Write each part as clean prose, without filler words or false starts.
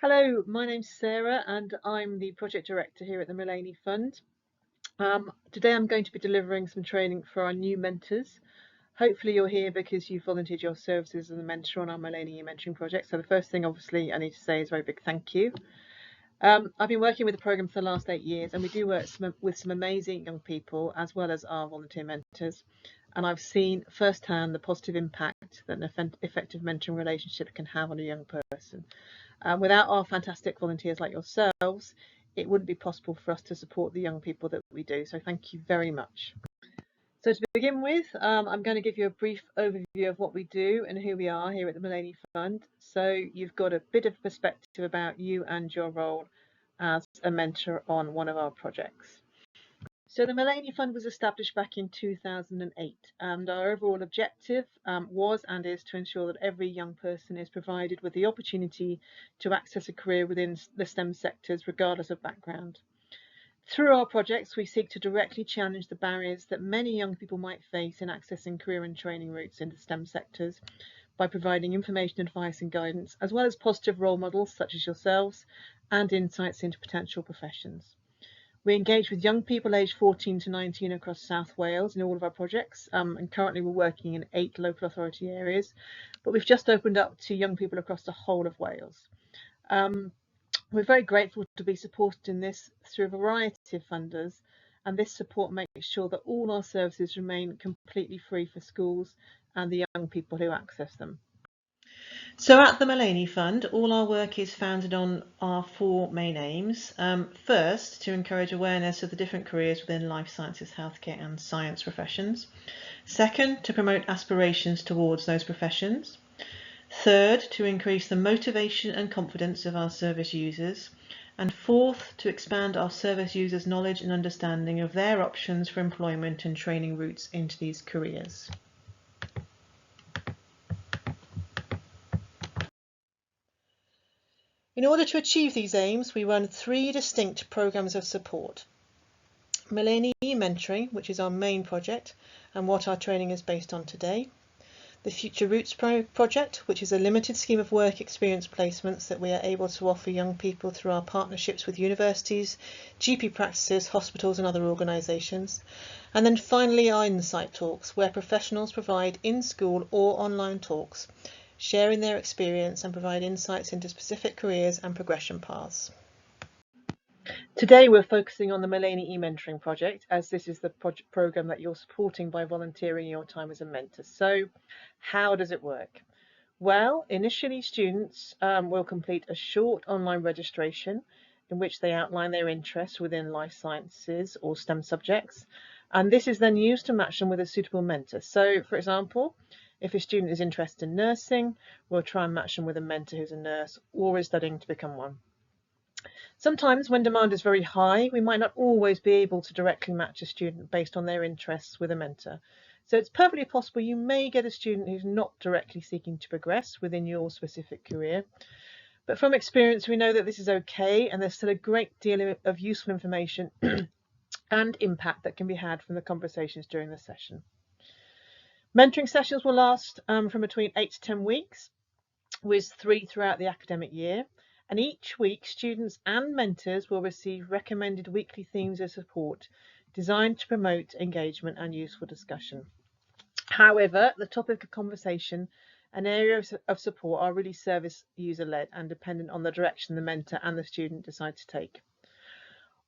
Hello, my name's Sarah and I'm the Project Director here at the Mullaney Fund. Today I'm going to be delivering some training for our new mentors. Hopefully you're here because you volunteered your services as a mentor on our Mullaney mentoring project. So the first thing obviously I need to say is a very big thank you. I've been working with the programme for the last 8 years and we do work with some amazing young people as well as our volunteer mentors. And I've seen firsthand the positive impact that an effective mentoring relationship can have on a young person. Without our fantastic volunteers like yourselves, it wouldn't be possible for us to support the young people that we do. So thank you very much. So to begin with, I'm going to give you a brief overview of what we do and who we are here at the Mullaney Fund. So you've got a bit of perspective about you and your role as a mentor on one of our projects. So the Mullaney Fund was established back in 2008 and our overall objective was and is to ensure that every young person is provided with the opportunity to access a career within the STEM sectors regardless of background. Through our projects, we seek to directly challenge the barriers that many young people might face in accessing career and training routes into STEM sectors by providing information, advice and guidance, as well as positive role models such as yourselves and insights into potential professions. We engage with young people aged 14 to 19 across South Wales in all of our projects, and currently we're working in 8 local authority areas, but we've just opened up to young people across the whole of Wales. We're very grateful to be supported in this through a variety of funders, and this support makes sure that all our services remain completely free for schools and the young people who access them. So at the Mullaney Fund, all our work is founded on our 4 main aims. First, to encourage awareness of the different careers within life sciences, healthcare and science professions. Second, to promote aspirations towards those professions. Third, to increase the motivation and confidence of our service users. And fourth, to expand our service users' knowledge and understanding of their options for employment and training routes into these careers. In order to achieve these aims, we run 3 distinct programmes of support. Mullaney Mentoring, which is our main project and what our training is based on today. The Future Routes project, which is a limited scheme of work experience placements that we are able to offer young people through our partnerships with universities, GP practices, hospitals and other organisations. And then finally our Insight Talks, where professionals provide in-school or online talks, sharing their experience and provide insights into specific careers and progression paths. Today we're focusing on the Mullaney e-mentoring project, as this is the programme that you're supporting by volunteering your time as a mentor. So how does it work? Well, initially students will complete a short online registration in which they outline their interests within life sciences or STEM subjects, and this is then used to match them with a suitable mentor. So for example, if a student is interested in nursing, we'll try and match them with a mentor who's a nurse or is studying to become one. Sometimes when demand is very high, we might not always be able to directly match a student based on their interests with a mentor. So it's perfectly possible you may get a student who's not directly seeking to progress within your specific career. But from experience, we know that this is okay, and there's still a great deal of useful information and impact that can be had from the conversations during the session. Mentoring sessions will last from between 8 to 10 weeks, with 3 throughout the academic year. And each week, students and mentors will receive recommended weekly themes of support designed to promote engagement and useful discussion. However, the topic of conversation and areas of support are really service user-led and dependent on the direction the mentor and the student decide to take.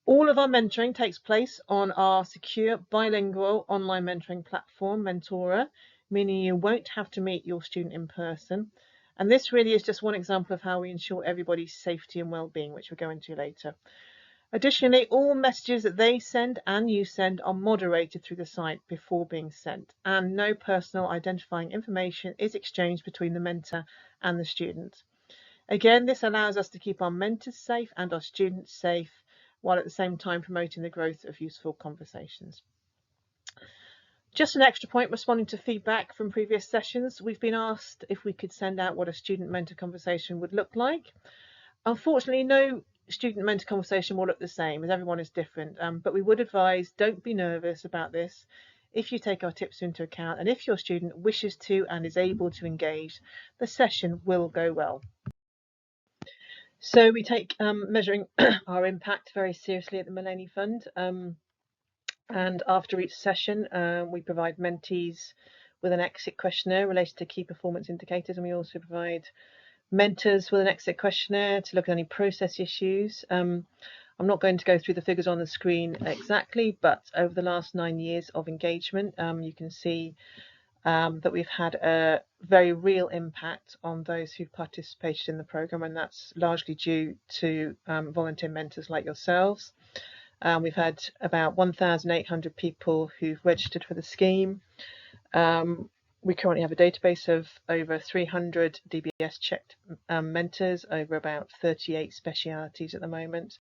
All of our mentoring takes place on our secure bilingual online mentoring platform, Mentora, meaning you won't have to meet your student in person. And this really is just one example of how we ensure everybody's safety and well-being, which we'll go into later. Additionally, all messages that they send and you send are moderated through the site before being sent, and no personal identifying information is exchanged between the mentor and the student. Again, this allows us to keep our mentors safe and our students safe, while at the same time promoting the growth of useful conversations. Just an extra point, responding to feedback from previous sessions, we've been asked if we could send out what a student-mentor conversation would look like. Unfortunately, no student-mentor conversation will look the same, as everyone is different, but we would advise don't be nervous about this if you take our tips into account, and if your student wishes to and is able to engage, the session will go well. So we take measuring our impact very seriously at the Millennium Fund, and after each session we provide mentees with an exit questionnaire related to key performance indicators, and we also provide mentors with an exit questionnaire to look at any process issues. I'm not going to go through the figures on the screen exactly, but over the last 9 years of engagement, you can see that we've had a very real impact on those who've participated in the programme, and that's largely due to volunteer mentors like yourselves. We've had about 1,800 people who've registered for the scheme. We currently have a database of over 300 DBS checked mentors over about 38 specialities at the moment.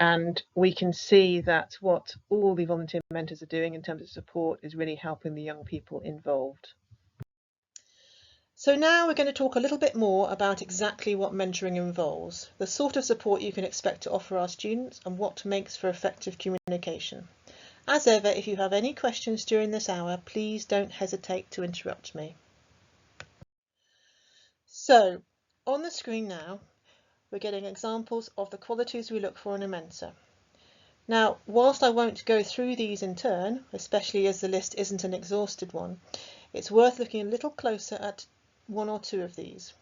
And we can see that what all the volunteer mentors are doing in terms of support is really helping the young people involved. So now we're going to talk a little bit more about exactly what mentoring involves, the sort of support you can expect to offer our students, and what makes for effective communication. As ever, if you have any questions during this hour, please don't hesitate to interrupt me. So, on the screen now, we're getting examples of the qualities we look for in a mentor. Now, whilst I won't go through these in turn, especially as the list isn't an exhausted one, it's worth looking a little closer at one or two of these.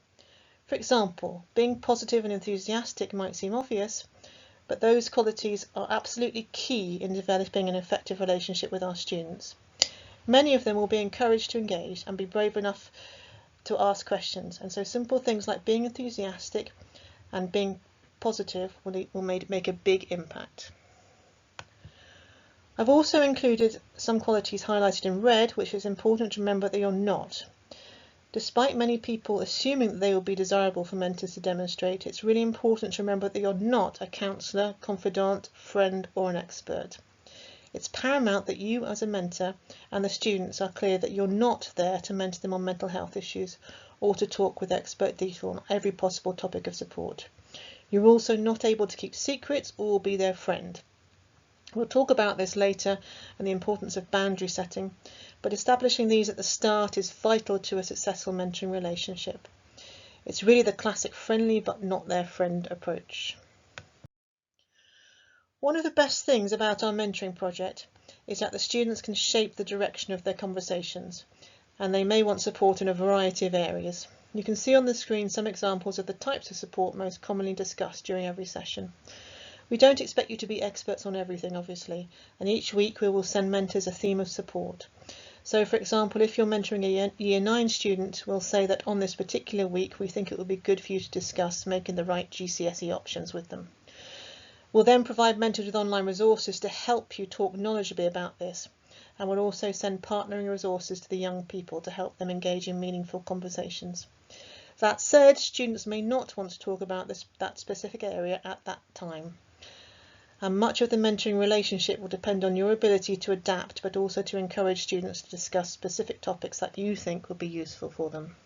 For example, being positive and enthusiastic might seem obvious, but those qualities are absolutely key in developing an effective relationship with our students. Many of them will be encouraged to engage and be brave enough to ask questions, and so simple things like being enthusiastic and being positive will make a big impact. I've also included some qualities highlighted in red, which is important to remember that you're not. Despite many people assuming that they will be desirable for mentors to demonstrate, it's really important to remember that you're not a counsellor, confidant, friend, or an expert. It's paramount that you as a mentor and the students are clear that you're not there to mentor them on mental health issues or to talk with expert detail on every possible topic of support. You're also not able to keep secrets or be their friend. We'll talk about this later and the importance of boundary setting, but establishing these at the start is vital to a successful mentoring relationship. It's really the classic friendly but not their friend approach. One of the best things about our mentoring project is that the students can shape the direction of their conversations, and they may want support in a variety of areas. You can see on the screen some examples of the types of support most commonly discussed during every session. We don't expect you to be experts on everything, obviously, and each week we will send mentors a theme of support. So, for example, if you're mentoring a Year 9 student, we'll say that on this particular week we think it would be good for you to discuss making the right GCSE options with them. We'll then provide mentors with online resources to help you talk knowledgeably about this, and we'll also send partnering resources to the young people to help them engage in meaningful conversations. That said, students may not want to talk about that specific area at that time. And much of the mentoring relationship will depend on your ability to adapt, but also to encourage students to discuss specific topics that you think would be useful for them.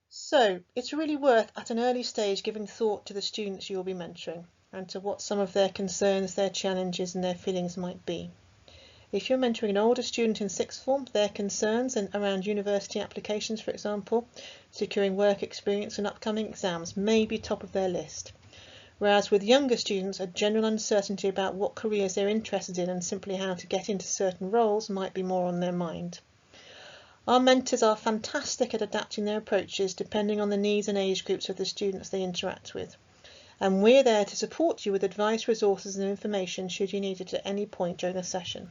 So it's really worth at an early stage giving thought to the students you'll be mentoring and to what some of their concerns, their challenges and their feelings might be. If you're mentoring an older student in sixth form, their concerns around university applications, for example, securing work experience and upcoming exams may be top of their list. Whereas with younger students, a general uncertainty about what careers they're interested in and simply how to get into certain roles might be more on their mind. Our mentors are fantastic at adapting their approaches depending on the needs and age groups of the students they interact with. And we're there to support you with advice, resources and information should you need it at any point during a session.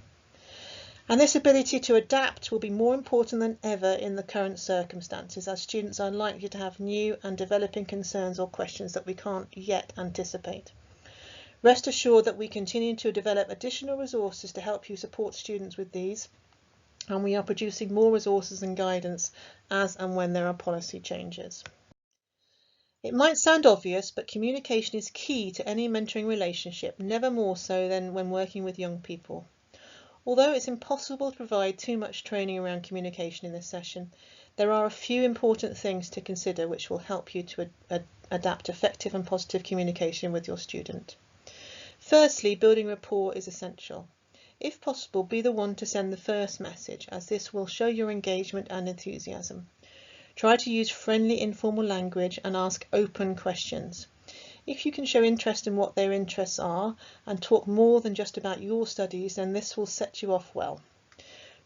And this ability to adapt will be more important than ever in the current circumstances, as students are likely to have new and developing concerns or questions that we can't yet anticipate. Rest assured that we continue to develop additional resources to help you support students with these, and we are producing more resources and guidance as and when there are policy changes. It might sound obvious, but communication is key to any mentoring relationship, never more so than when working with young people. Although it's impossible to provide too much training around communication in this session, there are a few important things to consider which will help you to adapt effective and positive communication with your student. Firstly, building rapport is essential. If possible, be the one to send the first message, as this will show your engagement and enthusiasm. Try to use friendly, informal language and ask open questions. If you can show interest in what their interests are and talk more than just about your studies, then this will set you off well.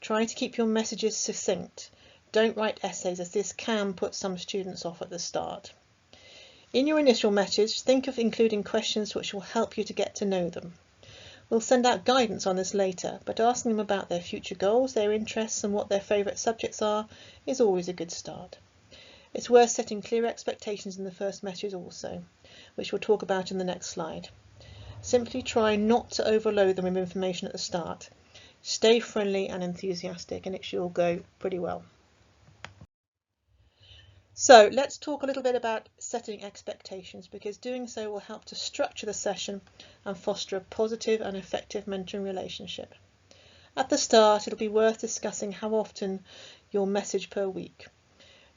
Try to keep your messages succinct. Don't write essays, as this can put some students off at the start. In your initial message, think of including questions which will help you to get to know them. We'll send out guidance on this later, but asking them about their future goals, their interests and what their favourite subjects are is always a good start. It's worth setting clear expectations in the first message also, which we'll talk about in the next slide. Simply try not to overload them with information at the start. Stay friendly and enthusiastic and it should all go pretty well. So let's talk a little bit about setting expectations, because doing so will help to structure the session and foster a positive and effective mentoring relationship. At the start, it'll be worth discussing how often you'll message per week.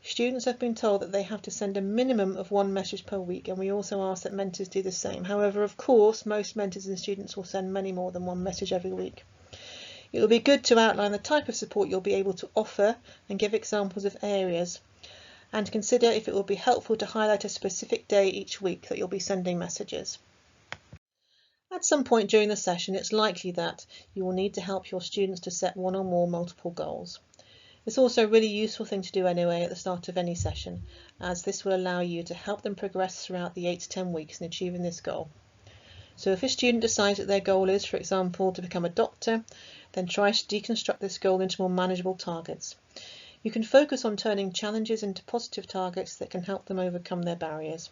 Students have been told that they have to send a minimum of 1 message per week, and we also ask that mentors do the same. However, of course, most mentors and students will send many more than 1 message every week. It will be good to outline the type of support you'll be able to offer and give examples of areas, and consider if it will be helpful to highlight a specific day each week that you'll be sending messages. At some point during the session, it's likely that you will need to help your students to set 1 or more multiple goals. It's also a really useful thing to do anyway at the start of any session, as this will allow you to help them progress throughout the 8 to 10 weeks in achieving this goal. So if a student decides that their goal is, for example, to become a doctor, then try to deconstruct this goal into more manageable targets. You can focus on turning challenges into positive targets that can help them overcome their barriers.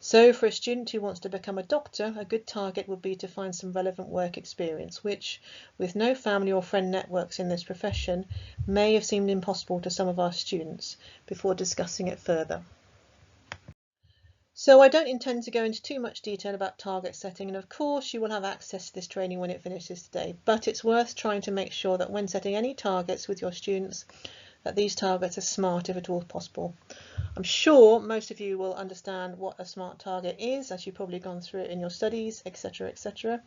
So for a student who wants to become a doctor, a good target would be to find some relevant work experience, which, with no family or friend networks in this profession, may have seemed impossible to some of our students before discussing it further. So I don't intend to go into too much detail about target setting, and of course you will have access to this training when it finishes today, but it's worth trying to make sure that when setting any targets with your students, that these targets are smart if at all possible. I'm sure most of you will understand what a SMART target is, as you've probably gone through it in your studies, etc., etc.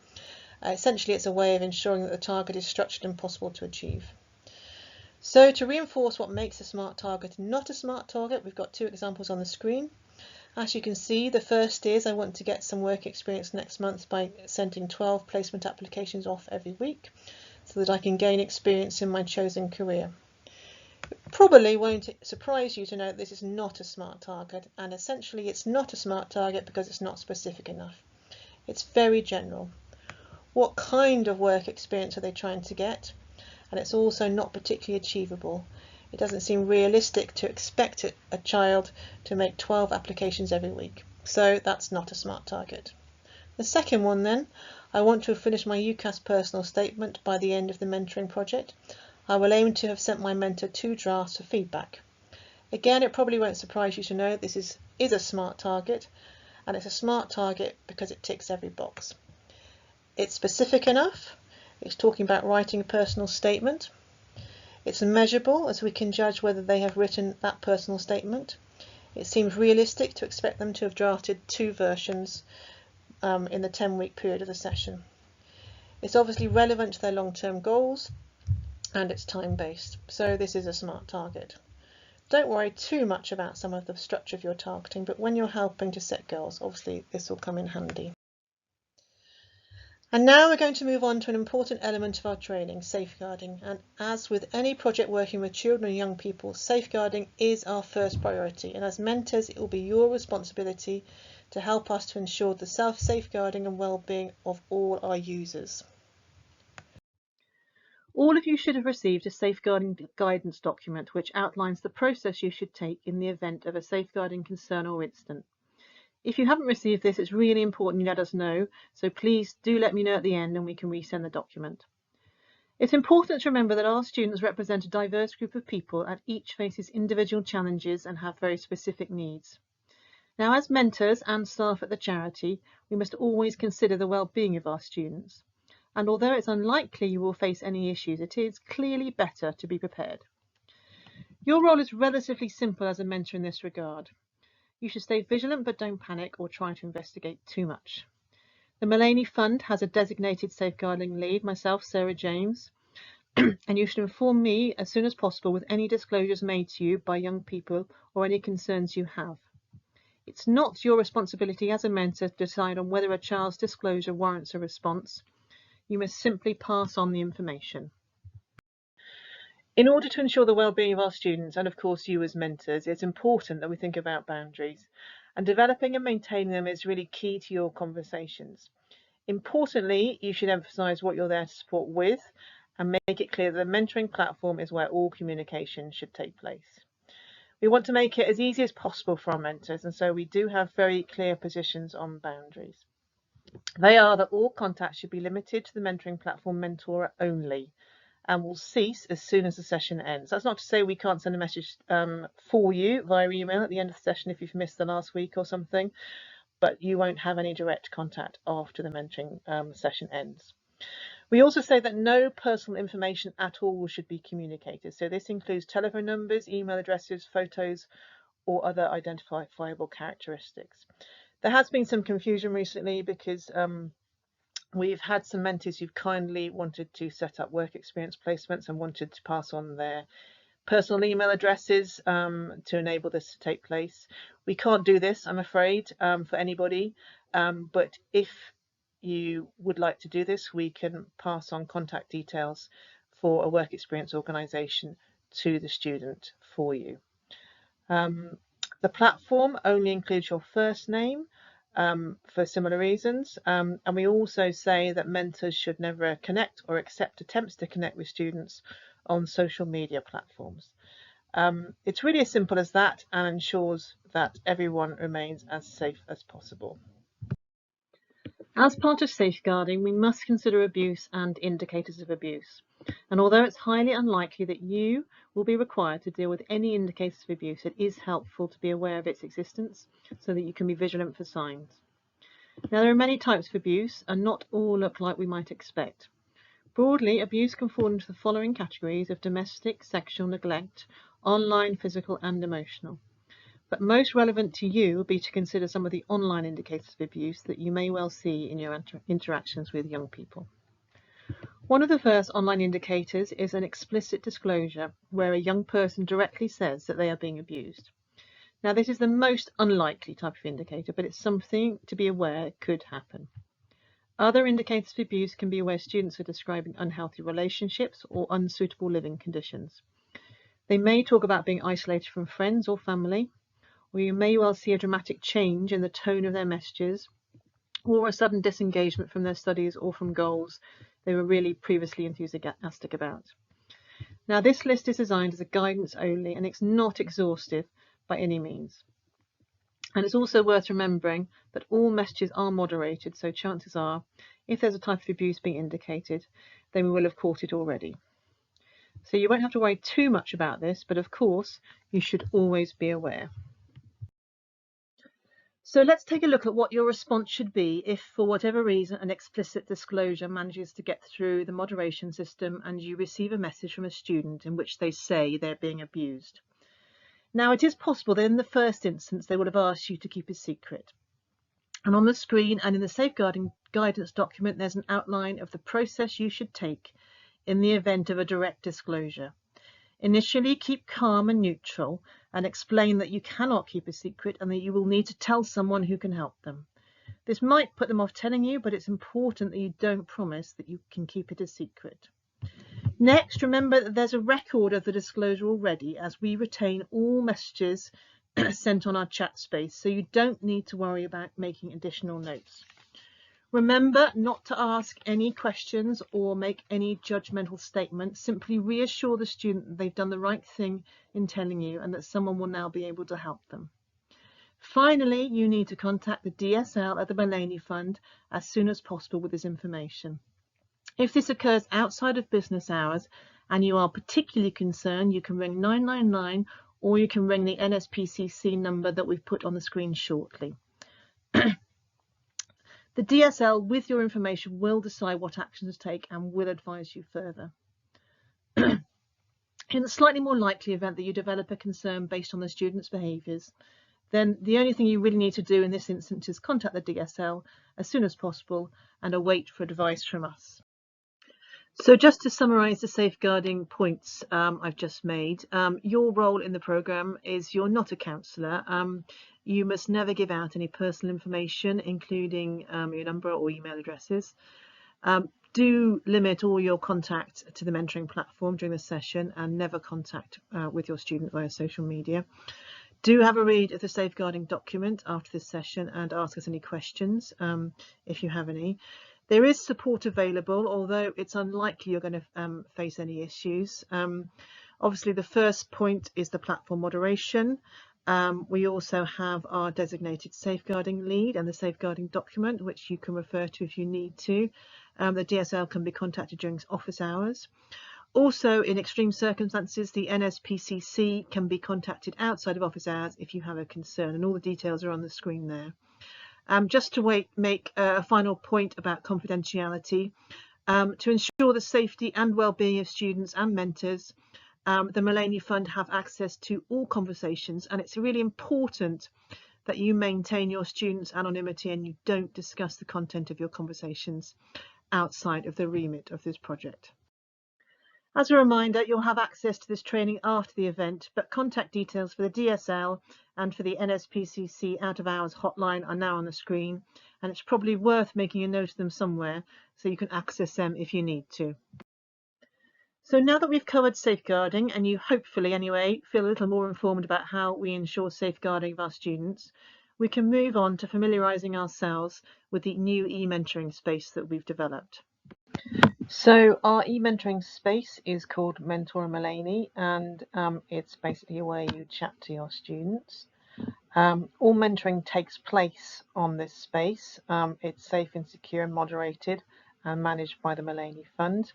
Essentially, it's a way of ensuring that the target is structured and possible to achieve. So to reinforce what makes a SMART target not a SMART target, we've got 2 examples on the screen. As you can see, the first is I want to get some work experience next month by sending 12 placement applications off every week so that I can gain experience in my chosen career. Probably won't surprise you to know this is not a SMART target, and essentially it's not a SMART target because it's not specific enough. It's very general. What kind of work experience are they trying to get? And it's also not particularly achievable. It doesn't seem realistic to expect a child to make 12 applications every week. So that's not a SMART target. The second one then, I want to have finished my UCAS personal statement by the end of the mentoring project. I will aim to have sent my mentor 2 drafts for feedback. Again, it probably won't surprise you to know this is a SMART target, and it's a SMART target because it ticks every box. It's specific enough, it's talking about writing a personal statement, it's measurable as we can judge whether they have written that personal statement, it seems realistic to expect them to have drafted 2 versions in the 10-week period of the session. It's obviously relevant to their long-term goals, and it's time-based, so this is a SMART target. Don't worry too much about some of the structure of your targeting, but when you're helping to set goals, obviously this will come in handy. And now we're going to move on to an important element of our training, safeguarding. And as with any project working with children and young people, safeguarding is our first priority. And as mentors, it will be your responsibility to help us to ensure the self-safeguarding and well-being of all our users. All of you should have received a safeguarding guidance document which outlines the process you should take in the event of a safeguarding concern or incident. If you haven't received this, it's really important you let us know, so please do let me know at the end and we can resend the document. It's important to remember that our students represent a diverse group of people and each faces individual challenges and have very specific needs. Now, as mentors and staff at the charity, we must always consider the well-being of our students. And although it's unlikely you will face any issues, it is clearly better to be prepared. Your role is relatively simple as a mentor in this regard. You should stay vigilant but don't panic or try to investigate too much. The Mullaney Fund has a designated safeguarding lead, myself, Sarah James. and you should inform me as soon as possible with any disclosures made to you by young people or any concerns you have. It's not your responsibility as a mentor to decide on whether a child's disclosure warrants a response. You must simply pass on the information. In order to ensure the well-being of our students, and of course you as mentors, it's important that we think about boundaries, and developing and maintaining them is really key to your conversations. Importantly, you should emphasise what you're there to support with and make it clear that the mentoring platform is where all communication should take place. We want to make it as easy as possible for our mentors, and so we do have very clear positions on boundaries. They are that all contact should be limited to the mentoring platform mentor only and will cease as soon as the session ends. That's not to say we can't send a message for you via email at the end of the session if you've missed the last week or something, but you won't have any direct contact after the mentoring session ends. We also say that no personal information at all should be communicated. So this includes telephone numbers, email addresses, photos, or other identifiable characteristics. There has been some confusion recently because we've had some mentors who've kindly wanted to set up work experience placements and wanted to pass on their personal email addresses to enable this to take place. We can't do this, I'm afraid, for anybody, but if you would like to do this, we can pass on contact details for a work experience organisation to the student for you. The platform only includes your first name for similar reasons, and we also say that mentors should never connect or accept attempts to connect with students on social media platforms. It's really as simple as that and ensures that everyone remains as safe as possible. As part of safeguarding, we must consider abuse and indicators of abuse. And although it's highly unlikely that you will be required to deal with any indicators of abuse, it is helpful to be aware of its existence so that you can be vigilant for signs. Now, there are many types of abuse, and not all look like we might expect. Broadly, abuse can fall into the following categories of domestic, sexual, neglect, online, physical, and emotional. But most relevant to you will be to consider some of the online indicators of abuse that you may well see in your interactions with young people. One of the first online indicators is an explicit disclosure where a young person directly says that they are being abused. Now, this is the most unlikely type of indicator, but it's something to be aware could happen. Other indicators of abuse can be where students are describing unhealthy relationships or unsuitable living conditions. They may talk about being isolated from friends or family, or you may well see a dramatic change in the tone of their messages, or a sudden disengagement from their studies or from goals they were really previously enthusiastic about. Now, this list is designed as a guidance only, and it's not exhaustive by any means. And it's also worth remembering that all messages are moderated, so chances are, if there's a type of abuse being indicated, then we will have caught it already. So you won't have to worry too much about this, but of course, you should always be aware. So let's take a look at what your response should be if, for whatever reason, an explicit disclosure manages to get through the moderation system and you receive a message from a student in which they say they're being abused. Now, it is possible that in the first instance they would have asked you to keep a secret. And on the screen and in the safeguarding guidance document, there's an outline of the process you should take in the event of a direct disclosure. Initially, keep calm and neutral and explain that you cannot keep a secret and that you will need to tell someone who can help them. This might put them off telling you, but it's important that you don't promise that you can keep it a secret. Next, remember that there's a record of the disclosure already, as we retain all messages sent on our chat space, so you don't need to worry about making additional notes. Remember not to ask any questions or make any judgmental statements. Simply reassure the student that they've done the right thing in telling you and that someone will now be able to help them. Finally, you need to contact the DSL at the Mullaney Fund as soon as possible with this information. If this occurs outside of business hours and you are particularly concerned, you can ring 999 or you can ring the NSPCC number that we've put on the screen shortly. The DSL, with your information, will decide what actions to take and will advise you further. In the slightly more likely event that you develop a concern based on the student's behaviours, then the only thing you really need to do in this instance is contact the DSL as soon as possible and await for advice from us. So just to summarise the safeguarding points I've just made, your role in the programme is you're not a counsellor. You must never give out any personal information, including your number or email addresses. Do limit all your contact to the mentoring platform during the session and never contact with your student via social media. Do have a read of the safeguarding document after this session and ask us any questions if you have any. There is support available, although it's unlikely you're going to face any issues. Obviously, the first point is the platform moderation. We also have our designated safeguarding lead and the safeguarding document, which you can refer to if you need to. The DSL can be contacted during office hours. Also, in extreme circumstances, the NSPCC can be contacted outside of office hours if you have a concern, and all the details are on the screen there. Just to make a final point about confidentiality, to ensure the safety and well-being of students and mentors, the Mullaney Fund have access to all conversations, and it's really important that you maintain your students' anonymity and you don't discuss the content of your conversations outside of the remit of this project. As a reminder, you'll have access to this training after the event, but contact details for the DSL and for the NSPCC out of hours hotline are now on the screen, and it's probably worth making a note of them somewhere so you can access them if you need to. So now that we've covered safeguarding, and you hopefully anyway feel a little more informed about how we ensure safeguarding of our students, we can move on to familiarising ourselves with the new e-mentoring space that we've developed. So our e-mentoring space is called Mentor Mullaney, and it's basically a way you chat to your students. All mentoring takes place on this space. It's safe and secure and moderated and managed by the Mullaney Fund.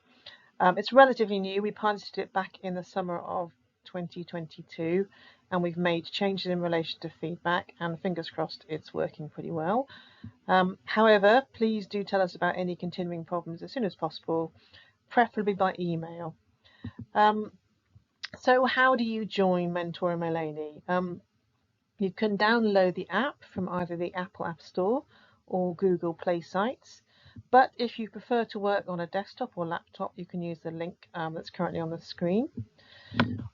It's relatively new. We piloted it back in the summer of 2022, and we've made changes in relation to feedback, and fingers crossed it's working pretty well. However, please do tell us about any continuing problems as soon as possible, preferably by email. So how do you join Mentor Mullaney? You can download the app from either the Apple App Store or Google Play sites. But if you prefer to work on a desktop or laptop, you can use the link that's currently on the screen.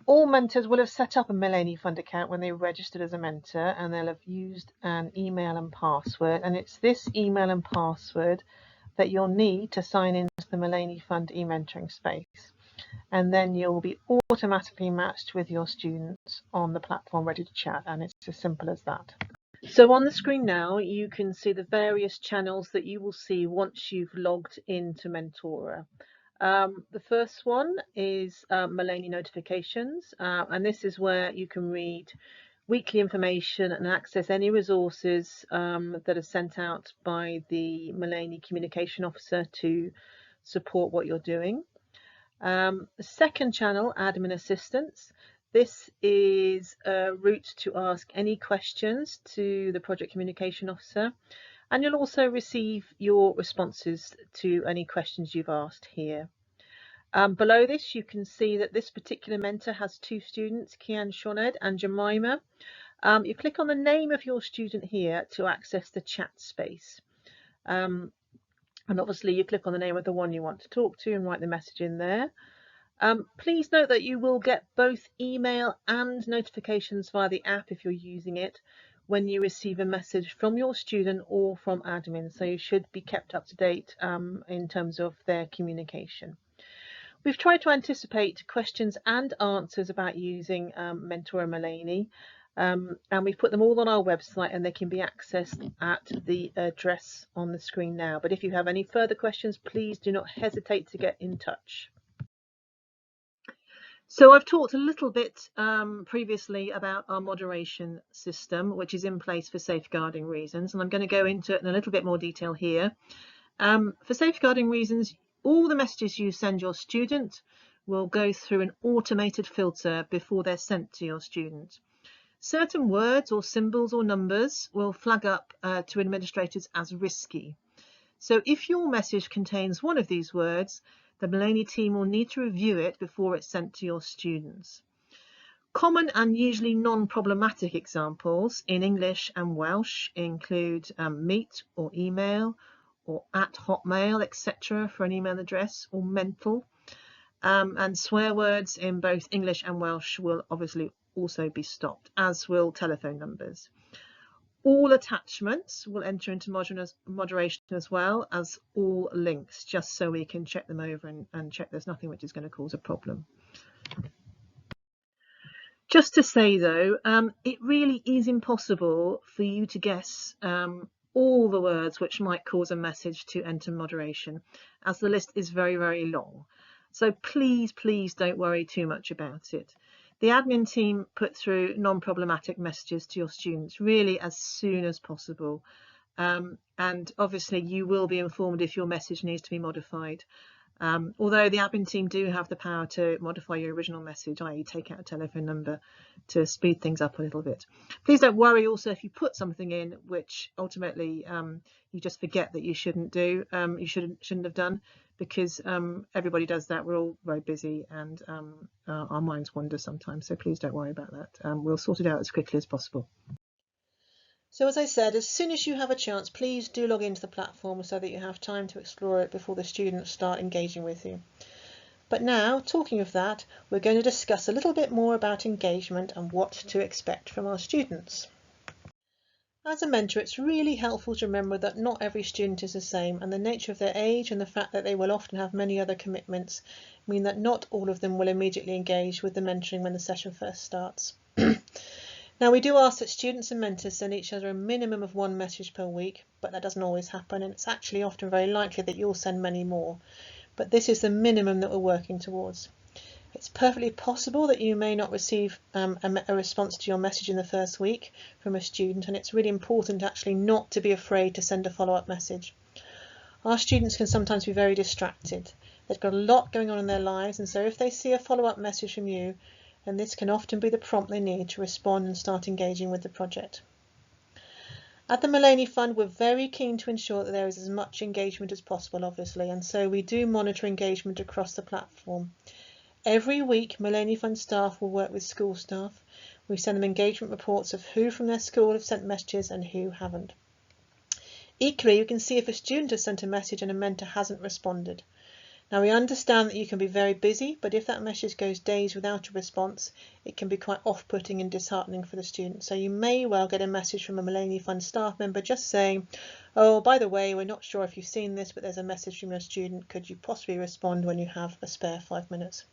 All mentors will have set up a Mullaney Fund account when they registered as a mentor, and they'll have used an email and password. And it's this email and password that you'll need to sign into the Mullaney Fund e-mentoring space. And then you'll be automatically matched with your students on the platform ready to chat, and it's as simple as that. So on the screen now, you can see the various channels that you will see once you've logged into Mentora. The first one is Mullaney notifications, and this is where you can read weekly information and access any resources that are sent out by the Mullaney Communication Officer to support what you're doing. The second channel, Admin Assistance. This is a route to ask any questions to the Project Communication Officer, and you'll also receive your responses to any questions you've asked here. Below this, you can see that this particular mentor has two students, Kian Shoned and Jemima. You click on the name of your student here to access the chat space. And obviously you click on the name of the one you want to talk to and write the message in there. Please note that you will get both email and notifications via the app if you're using it when you receive a message from your student or from admin, so you should be kept up to date in terms of their communication. We've tried to anticipate questions and answers about using Mentor Mullaney, and we've put them all on our website, and they can be accessed at the address on the screen now. But if you have any further questions, please do not hesitate to get in touch. So I've talked a little bit previously about our moderation system, which is in place for safeguarding reasons, and I'm going to go into it in a little bit more detail here. For safeguarding reasons, all the messages you send your student will go through an automated filter before they're sent to your student. Certain words or symbols or numbers will flag up to administrators as risky. So if your message contains one of these words, the Mullaney team will need to review it before it's sent to your students. Common and usually non-problematic examples in English and Welsh include meet or email, or at Hotmail, etc. for an email address, or mental. And swear words in both English and Welsh will obviously also be stopped, as will telephone numbers. All attachments will enter into moderation as well as all links, just so we can check them over and check there's nothing which is going to cause a problem. Just to say though, it really is impossible for you to guess all the words which might cause a message to enter moderation, as the list is very, very long. So please, please don't worry too much about it. The admin team put through non-problematic messages to your students really as soon as possible. And obviously you will be informed if your message needs to be modified. Although the admin team do have the power to modify your original message, i.e. take out a telephone number to speed things up a little bit. Please don't worry also if you put something in which ultimately you just forget that you shouldn't do, you shouldn't have done, because everybody does that. We're all very busy and our minds wander sometimes, so please don't worry about that. We'll sort it out as quickly as possible. So as I said, as soon as you have a chance, please do log into the platform so that you have time to explore it before the students start engaging with you. But now, talking of that, we're going to discuss a little bit more about engagement and what to expect from our students. As a mentor, it's really helpful to remember that not every student is the same, and the nature of their age and the fact that they will often have many other commitments mean that not all of them will immediately engage with the mentoring when the session first starts. Now, we do ask that students and mentors send each other a minimum of one message per week, but that doesn't always happen, and it's actually often very likely that you'll send many more. But this is the minimum that we're working towards. It's perfectly possible that you may not receive a response to your message in the first week from a student, and it's really important actually not to be afraid to send a follow-up message. Our students can sometimes be very distracted. They've got a lot going on in their lives, and so if they see a follow-up message from you, and this can often be the prompt they need to respond and start engaging with the project. At the Mullaney Fund, we're very keen to ensure that there is as much engagement as possible, obviously, and so we do monitor engagement across the platform. Every week, Mullaney Fund staff will work with school staff. We send them engagement reports of who from their school have sent messages and who haven't. Equally, you can see if a student has sent a message and a mentor hasn't responded. Now, we understand that you can be very busy, but if that message goes days without a response, it can be quite off-putting and disheartening for the student. So you may well get a message from a Mullaney Fund staff member just saying, oh, by the way, we're not sure if you've seen this, but there's a message from your student. Could you possibly respond when you have a spare 5 minutes?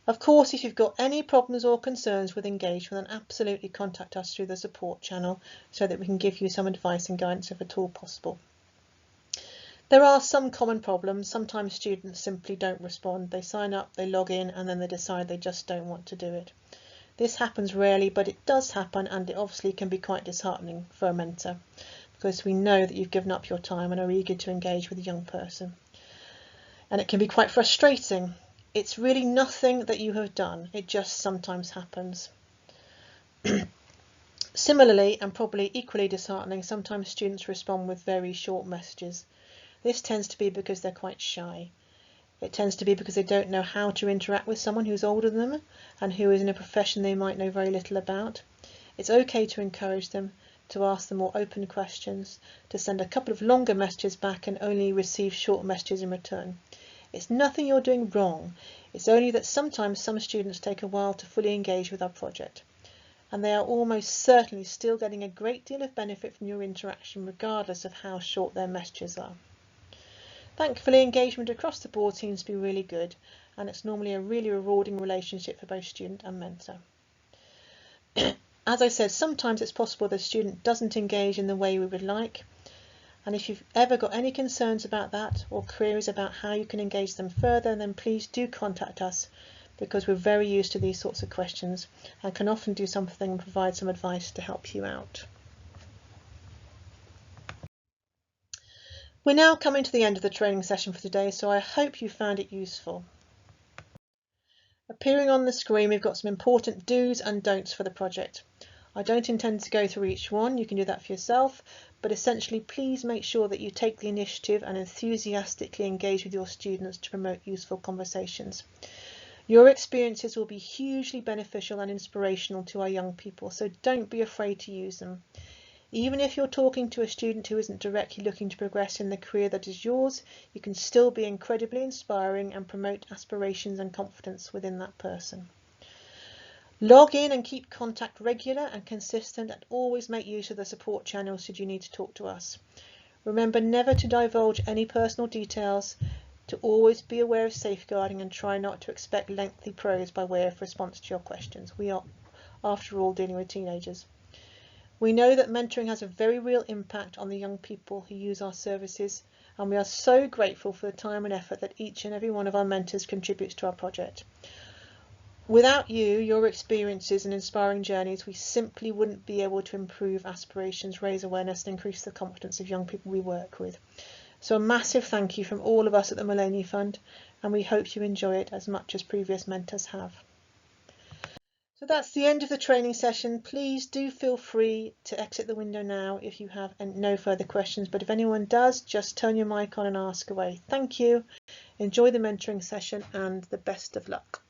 Of course, if you've got any problems or concerns with engagement, then absolutely contact us through the support channel so that we can give you some advice and guidance if at all possible. There are some common problems. Sometimes students simply don't respond. They sign up, they log in, and then they decide they just don't want to do it. This happens rarely, but it does happen, and it obviously can be quite disheartening for a mentor because we know that you've given up your time and are eager to engage with a young person. And it can be quite frustrating. It's really nothing that you have done. It just sometimes happens. Similarly, and probably equally disheartening, sometimes students respond with very short messages. This tends to be because they're quite shy. It tends to be because they don't know how to interact with someone who's older than them and who is in a profession they might know very little about. It's okay to encourage them, to ask them more open questions, to send a couple of longer messages back and only receive short messages in return. It's nothing you're doing wrong. It's only that sometimes some students take a while to fully engage with our project, and they are almost certainly still getting a great deal of benefit from your interaction regardless of how short their messages are. Thankfully, engagement across the board seems to be really good, and it's normally a really rewarding relationship for both student and mentor. As I said, sometimes it's possible the student doesn't engage in the way we would like, and if you've ever got any concerns about that or queries about how you can engage them further, then please do contact us, because we're very used to these sorts of questions and can often do something and provide some advice to help you out. We're now coming to the end of the training session for today, so I hope you found it useful. Appearing on the screen, we've got some important do's and don'ts for the project. I don't intend to go through each one, you can do that for yourself, but essentially please make sure that you take the initiative and enthusiastically engage with your students to promote useful conversations. Your experiences will be hugely beneficial and inspirational to our young people, so don't be afraid to use them. Even if you're talking to a student who isn't directly looking to progress in the career that is yours, you can still be incredibly inspiring and promote aspirations and confidence within that person. Log in and keep contact regular and consistent, and always make use of the support channels should you need to talk to us. Remember never to divulge any personal details, to always be aware of safeguarding, and try not to expect lengthy prose by way of response to your questions. We are, after all, dealing with teenagers. We know that mentoring has a very real impact on the young people who use our services, and we are so grateful for the time and effort that each and every one of our mentors contributes to our project. Without you, your experiences and inspiring journeys, we simply wouldn't be able to improve aspirations, raise awareness and increase the confidence of young people we work with. So a massive thank you from all of us at the Mullaney Fund, and we hope you enjoy it as much as previous mentors have. So that's the end of the training session. Please do feel free to exit the window now if you have no further questions, but if anyone does, just turn your mic on and ask away. Thank you. Enjoy the mentoring session and the best of luck.